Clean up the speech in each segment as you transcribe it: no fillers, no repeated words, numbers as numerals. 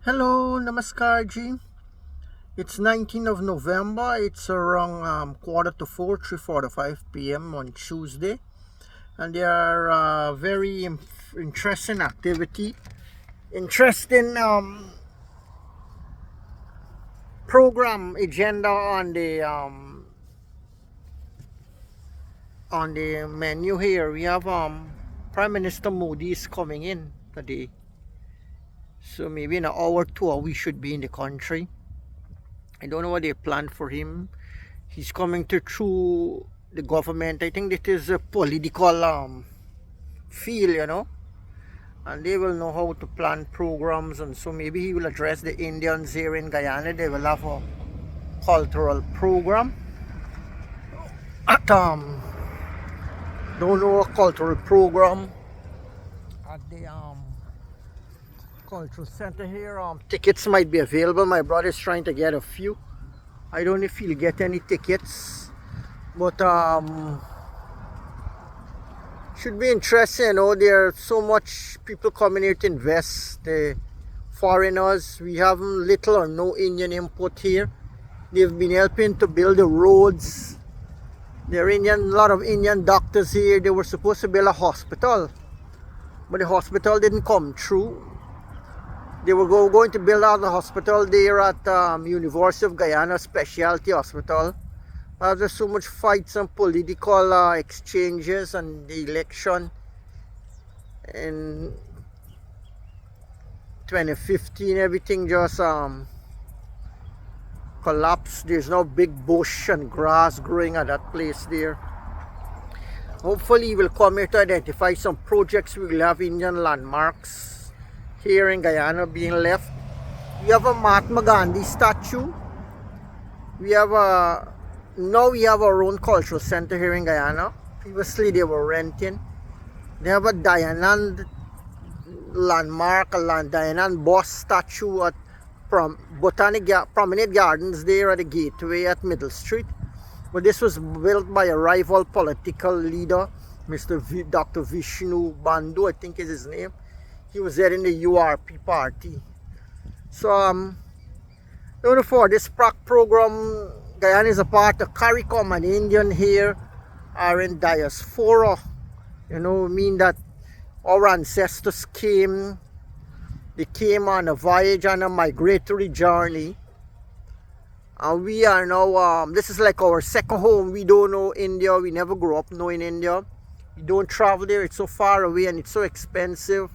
Hello, Namaskar Ji. It's 19th of November. It's around quarter to 4, 3:45 p.m. on Tuesday. And there are very interesting activity, interesting program agenda on the menu here. We have Prime Minister Modi is coming in today. So maybe in an hour or two we should be in the country. I don't know what they planned for him. He's coming through the government. I think it is a political field, and they will know how to plan programs, and so maybe he will address the Indians here in Guyana. They will have a cultural program. Don't know, a cultural program at the cultural center here. Tickets might be available. My brother is trying to get a few. I don't know if he'll get any tickets, but should be interesting. There are so much people coming here to invest. The foreigners, we have little or no Indian input here. They've been helping to build the roads. There are a lot of Indian doctors here. They were supposed to build a hospital, but the hospital didn't come through. They were going to build out the hospital there at University of Guyana Specialty Hospital. There's so much fights and political exchanges and the election in 2015, everything just collapsed. There's no big bush and grass growing at that place there. Hopefully we'll come here to identify some projects. We will have Indian landmarks here in Guyana being left. We have a Mahatma Gandhi statue. We have now we have our own cultural center here in Guyana. Previously they were renting. They have a Dayanand landmark, a Dayanand boss statue from Promenade Gardens there at the gateway at Middle Street. But this was built by a rival political leader, Dr. Vishnu Bandhu, I think is his name. He was there in the URP party. So for this program, Guyana is a part of CARICOM, and Indian here are in diaspora. Mean that our ancestors came on a voyage, on a migratory journey. And we are now, this is like our second home. We don't know India. We never grew up knowing India. We don't travel there. It's so far away and it's so expensive.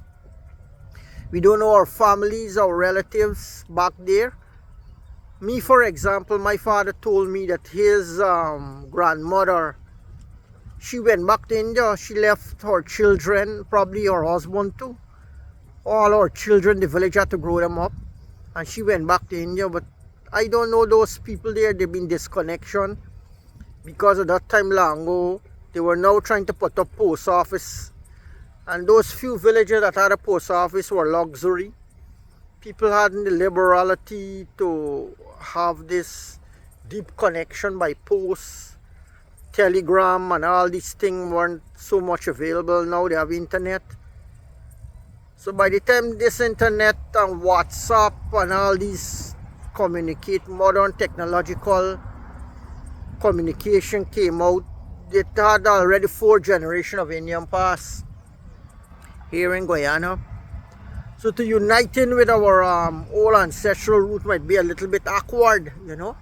We don't know our families, our relatives back there. Me, for example, my father told me that his grandmother, she went back to India. She left her children, probably her husband too. All our children, the village had to grow them up. And she went back to India. But I don't know those people there. They've been disconnection. Because at that time long ago, they were now trying to put up post office. And those few villages that had a post office were luxury. People hadn't the liberality to have this deep connection by post. Telegram and all these things weren't so much available. Now they have internet. So by the time this internet and WhatsApp and all these modern technological communication came out, it had already 4 generations of Indian past here in Guyana. So to unite in with our old ancestral root might be a little bit awkward, Now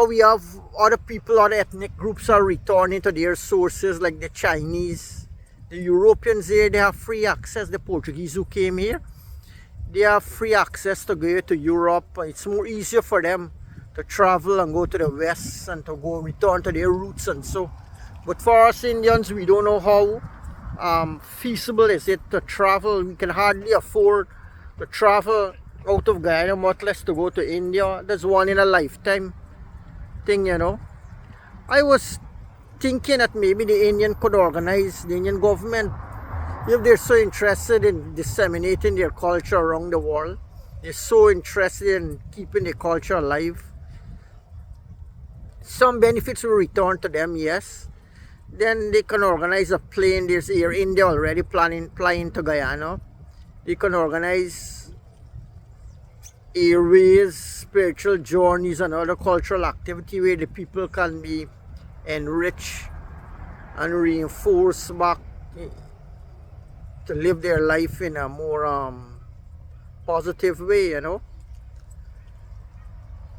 we have other people, other ethnic groups are returning to their sources, like the Chinese, the Europeans here. They have free access. The Portuguese who came here, they have free access to go to Europe. It's more easier for them to travel and go to the West and to return to their roots and so. But for us Indians, we don't know how feasible is it to travel. We can hardly afford to travel out of Guyana, much less to go to India. That's one in a lifetime thing, I was thinking that maybe the Indian government, if they're so interested in disseminating their culture around the world, they're so interested in keeping the culture alive, some benefits will return to them, yes. Then they can organize a plane. There's Air India already flying to Guyana. They can organize airways, spiritual journeys, and other cultural activity where the people can be enriched and reinforced back to live their life in a more positive way, you know.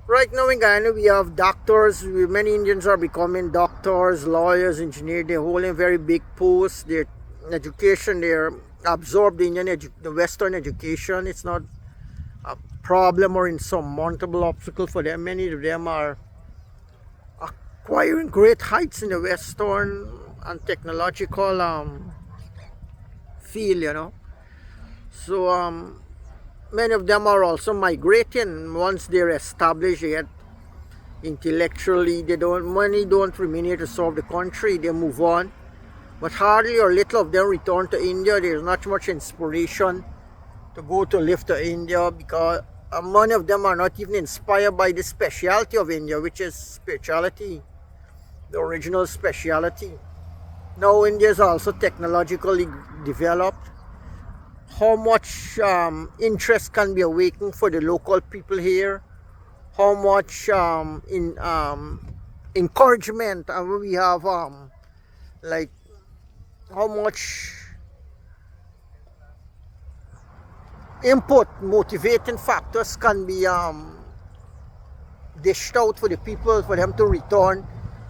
Right now in Guyana, we have doctors. Many Indians are becoming doctors, lawyers, engineers. They're holding very big posts. Their education, they're absorbed the the Western education. It's not a problem or insurmountable obstacle for them. Many of them are acquiring great heights in the Western and technological field, you know. So many of them are also migrating. Once they're established, yet intellectually, money don't remain here to serve the country. They move on, but hardly or little of them return to India. There's not much inspiration to go to live to India, because many of them are not even inspired by the speciality of India, which is spirituality, the original speciality. Now India is also technologically developed. How much interest can be awakened for the local people here? How much encouragement we have, like how much input, motivating factors can be dished out for the people, for them to return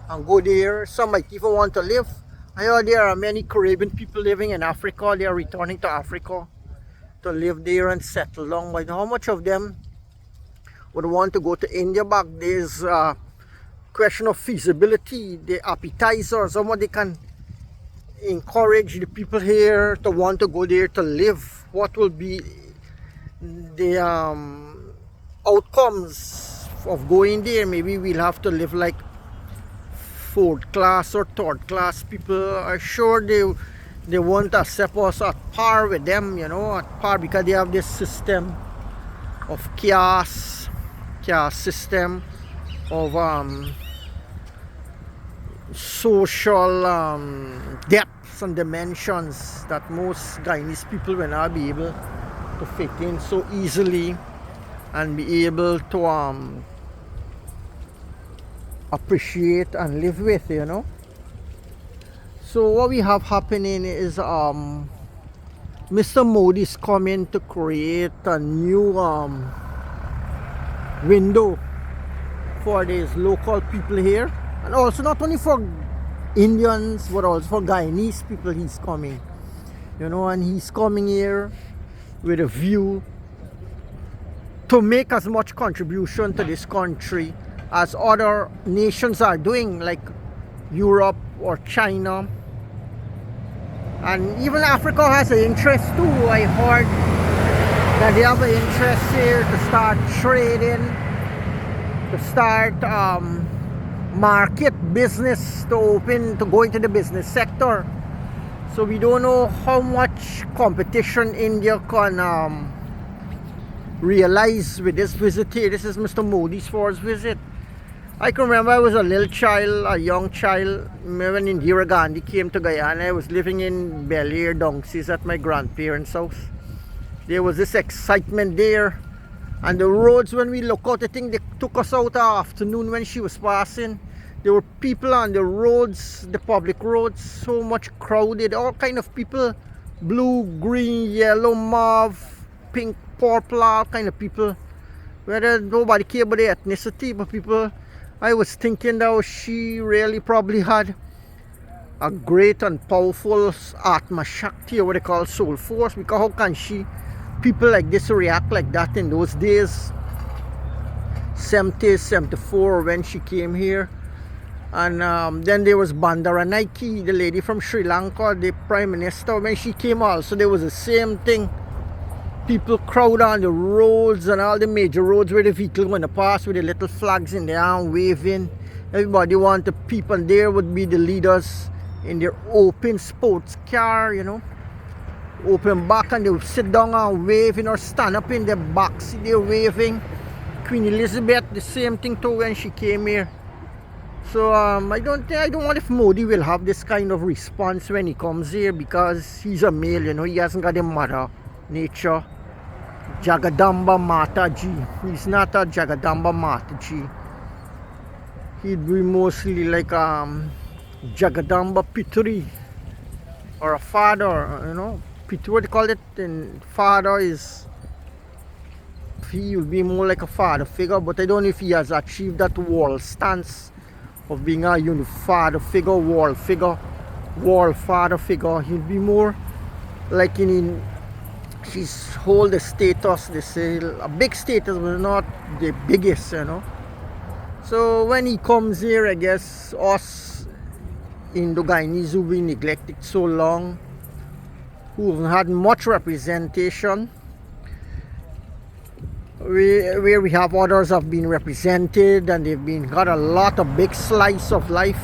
and go there. Some might even want to live. I know there are many Caribbean people living in Africa. They are returning to Africa to live there and settle down. But how much of them would want to go to India back? There's a question of feasibility, the appetizers, how much they can encourage the people here to want to go there to live. What will be the outcomes of going there? Maybe we'll have to live like fourth class or third class people. Are sure they won't accept us at par with them, you know, at par, because they have this system of caste system of social depths and dimensions that most Guyanese people will not be able to fit in so easily and be able to appreciate and live with, you know. So what we have happening is Mr. Modi is coming to create a new window for these local people here, and also not only for Indians but also for Guyanese people. He's coming, you know, and he's coming here with a view to make as much contribution to this country as other nations are doing, like Europe or China. And even Africa has an interest too. I heard that they have an interest here to start trading, to start market business, to go into the business sector. So we don't know how much competition India can realize with this visit here. This is Mr. Modi's first visit. I can remember I was a little child, a young child, when Indira Gandhi came to Guyana. I was living in Bel Air, Donkseys, at my grandparents' house. There was this excitement there. And the roads, when we look out, I think they took us out afternoon when she was passing. There were people on the roads, the public roads, so much crowded, all kind of people, blue, green, yellow, mauve, pink, purple, all kind of people. Whether nobody cared about the ethnicity, but people. I was thinking that she really probably had a great and powerful Atma Shakti, or what they call soul force, because how can people like this react like that in those days, 70s, 74, when she came here. And then there was Bandaranaike, the lady from Sri Lanka, the Prime Minister. When she came also, there was the same thing. People crowd on the roads and all the major roads where the vehicle going to pass with the little flags in their hand waving. Everybody want to peep, and there would be the leaders in their open sports car, you know, open back, and they would sit down and waving or stand up in their back seat, they're waving. Queen Elizabeth, the same thing too when she came here. So I don't know if Modi will have this kind of response when he comes here, because he's a male, you know, he hasn't got a mother nature. Jagadamba Mataji. He's not a Jagadamba Mataji. He'd be mostly like Jagadamba Pitri, or a father, you know. Pitri, what do you call it? And father is, he will be more like a father figure, but I don't know if he has achieved that world stance of being a father figure, world father figure. He'll be more like in she's hold the status, they say a big status, but not the biggest, you know. So when he comes here, I guess us in the Guyanese who've been neglected so long, who haven't had much representation, where we have others have been represented and they've been got a lot of big slice of life.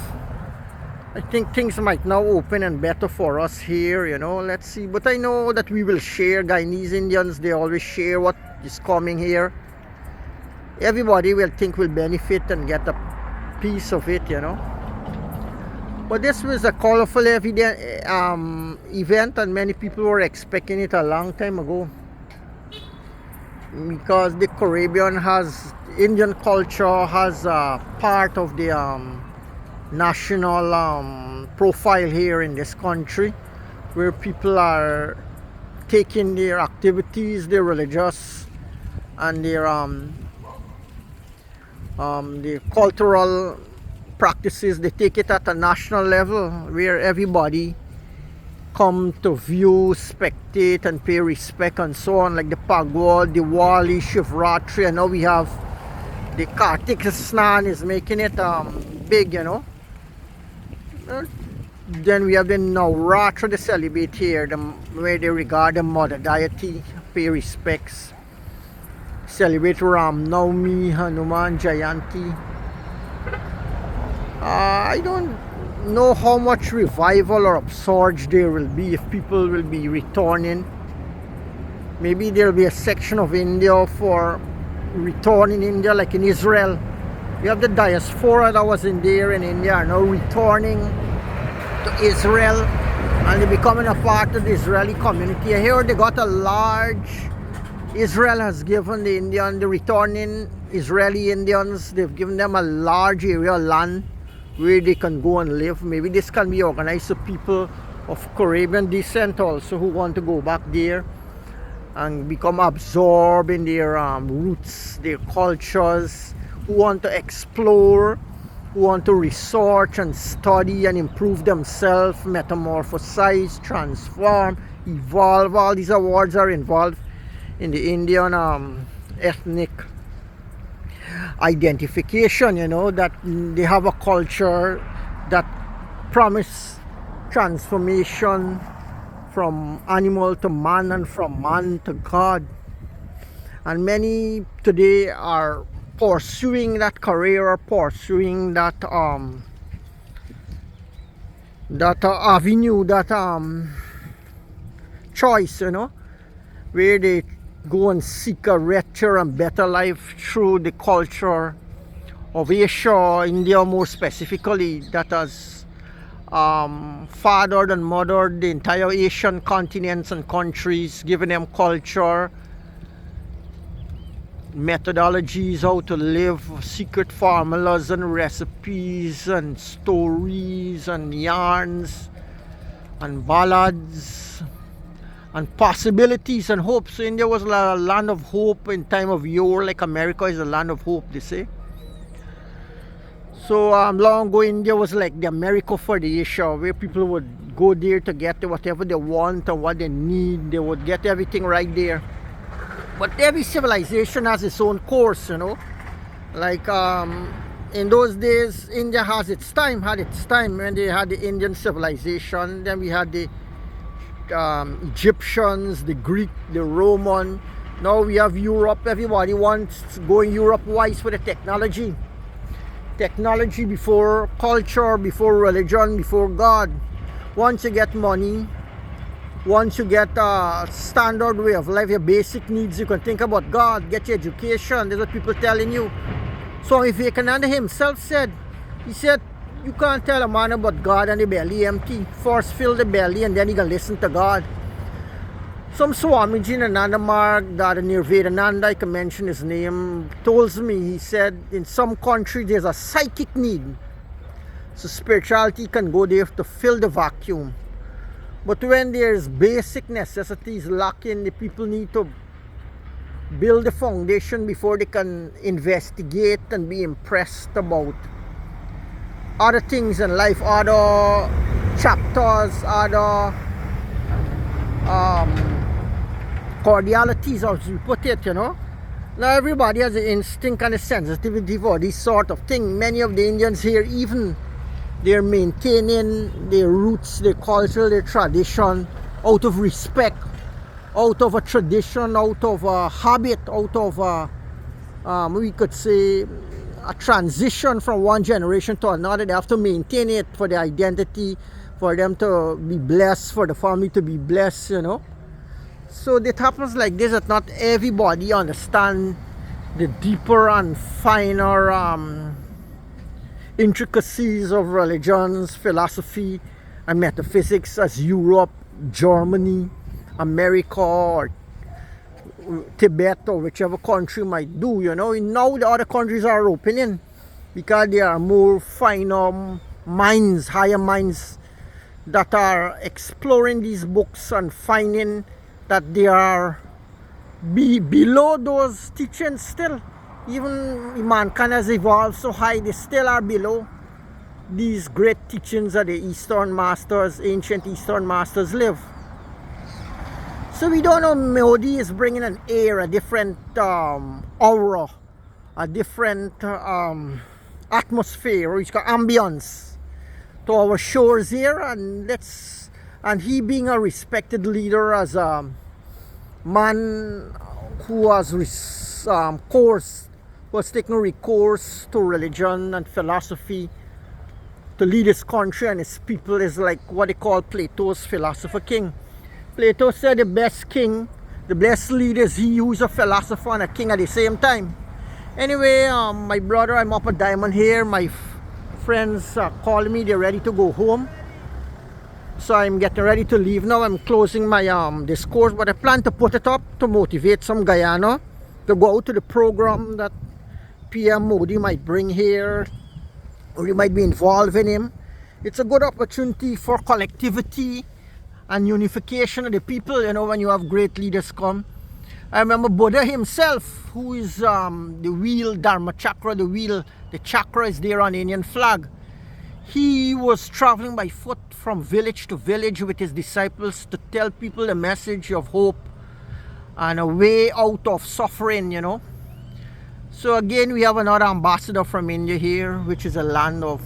I think things might now open and better for us here, you know. Let's see. But I know that we will share. Guyanese Indians, they always share what is coming here. Everybody will benefit and get a piece of it, you know. But this was a colorful event, and many people were expecting it a long time ago, because the Caribbean has, Indian culture has a part of the national profile here in this country, where people are taking their activities, their religious and their cultural practices, they take it at a national level, where everybody come to view, spectate and pay respect and so on, like the Pagwad, Diwali, Shivratri, and now we have the Kartik Snan is making it big, you know. Then we have the Navratri they celebrate here, where they regard the mother deity, pay respects, celebrate Ram Navami, Hanuman Jayanti. I don't know how much revival or upsurge there will be, if people will be returning. Maybe there will be a section of India for returning India, like in Israel. We have the diaspora that was in there in India are now returning to Israel, and they're becoming a part of the Israeli community. I hear they got a large, Israel has given the returning Israeli Indians, they've given them a large area of land where they can go and live. Maybe this can be organized to people of Caribbean descent also, who want to go back there and become absorbed in their roots, their cultures, who want to explore, who want to research and study and improve themselves, metamorphosize, transform, evolve. All these awards are involved in the Indian ethnic identification, you know, that they have a culture that promise transformation from animal to man and from man to God. And many today are pursuing that career, or pursuing that avenue, that choice, you know, where they go and seek a richer and better life through the culture of Asia, India more specifically, that has fathered and mothered the entire Asian continents and countries, giving them culture, methodologies, how to live, secret formulas and recipes and stories and yarns and ballads and possibilities and hopes. So India was a land of hope in time of yore, like America is a land of hope, they say. So long ago, India was like the America for the Asia, where people would go there to get whatever they want and what they need. They would get everything right there. But every civilization has its own course, you know. Like in those days, India had its time when they had the Indian civilization. Then we had the Egyptians, the Greek, the Roman. Now we have Europe. Everybody wants to go in Europe wise for the technology. Technology before culture, before religion, before God. Once you get money, once you get a standard way of life, your basic needs, you can think about God, get your education. That's what people telling you. Swami Vivekananda himself said, he said, you can't tell a man about God and the belly empty. First fill the belly and then you can listen to God. Some Swamiji in Anandamarg, that near Vedananda, I can mention his name, told me, he said, in some country there's a psychic need. So spirituality can go there to fill the vacuum. But when there's basic necessities lacking, the people need to build the foundation before they can investigate and be impressed about other things in life, other chapters, other cordialities, as you put it, you know. Now everybody has an instinct and a sensitivity for this sort of thing. Many of the Indians here, even they're maintaining their roots, their culture, their tradition out of respect, out of a tradition, out of a habit, out of a, we could say, a transition from one generation to another. They have to maintain it for the identity, for them to be blessed, for the family to be blessed, you know. So it happens like this, that not everybody understand the deeper and finer intricacies of religions, philosophy, and metaphysics as Europe, Germany, America, or Tibet, or whichever country might do, you know. Now the other countries are opening because there are more finer minds, higher minds that are exploring these books and finding that they are below those teachings still. Even mankind has evolved so high, they still are below these great teachings that the Eastern masters, ancient Eastern masters live. So we don't know, Modi is bringing an air, a different aura, a different atmosphere, or it's called ambience, to our shores here, and he being a respected leader, as a man who has was taking recourse to religion and philosophy to lead his country and his people, is like what they call Plato's philosopher king. Plato said the best king, the best leader is he who's a philosopher and a king at the same time. Anyway, my brother, I'm up a diamond here. My friends are calling me, they're ready to go home. So I'm getting ready to leave now. I'm closing my discourse, but I plan to put it up to motivate some Guyana to go out to the program that PM Modi might bring here, or you might be involved in him. It's a good opportunity for collectivity and unification of the people, you know, when you have great leaders come. I remember Buddha himself, who is the wheel, Dharma chakra, the chakra is there on the Indian flag. He was traveling by foot from village to village with his disciples to tell people the message of hope and a way out of suffering, you know. So again, we have another ambassador from India here, which is a land of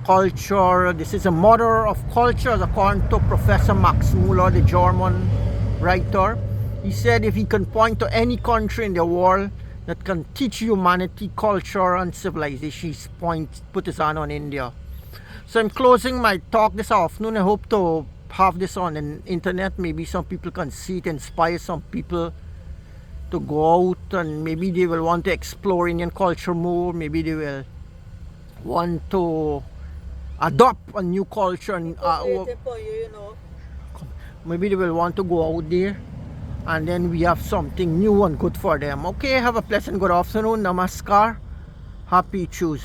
culture. This is a mother of culture, according to Professor Max Muller, the German writer. He said if he can point to any country in the world that can teach humanity culture and civilization, he's put his hand on India. So I'm closing my talk this afternoon. I hope to have this on the internet. Maybe some people can see it, inspire some people to go out, and maybe they will want to explore Indian culture more. Maybe they will want to adopt a new culture, and maybe they will want to go out there, and then we have something new and good for them. Okay, have a pleasant good afternoon. Namaskar. Happy Tuesday.